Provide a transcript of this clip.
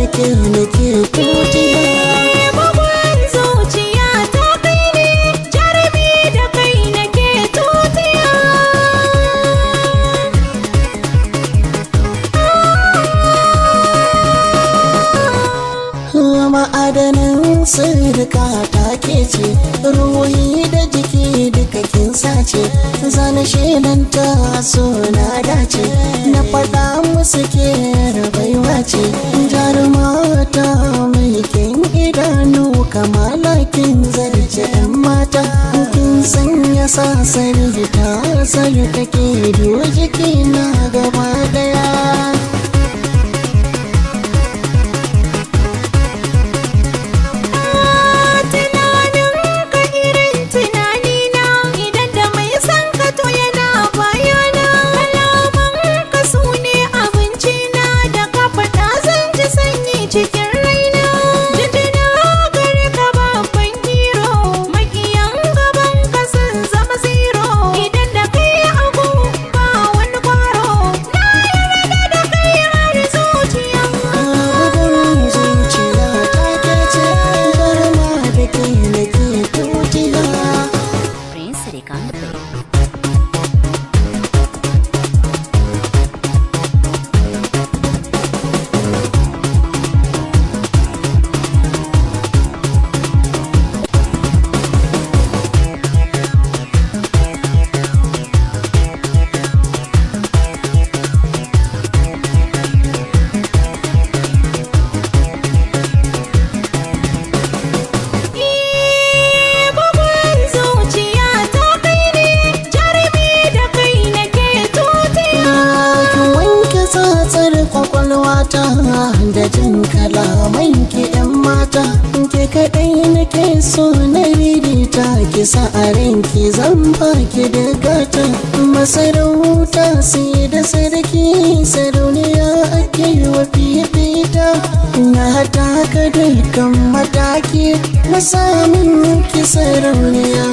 da ke nake tutiya. Bugun zuciya ta kai ne, jarumi da kai nake tutiya. Ma'adanin sirka ta ke ce, ruhi da jiki duka kin sace. Zana shelanta so na dace, na faɗa musu ke rabaiwa ce. Jarumata mai kin idanu kamala kin zarce 'yan mata. Kin sanya sasar ta sai take biyo jiki na gaba daya. Cikin raina jinjina gare ka babban hero, makiyan gaban ka sun zama zero. Idan da kai abu ba wani kwaro, na yarda da kai har zuciya. Bugun zuciya ta ke ce, garma da ke nake tutiya. Prince Rikand Play. Kwakwalwata da jin kalaman ki 'yan mata, ke kaɗai nake so na ririta ki sa a ranki zan baki da gata. Masarauta sai da sarki, sarauniya ake wa fifita. Na taka dukkan mataki na samun ki sarauniya.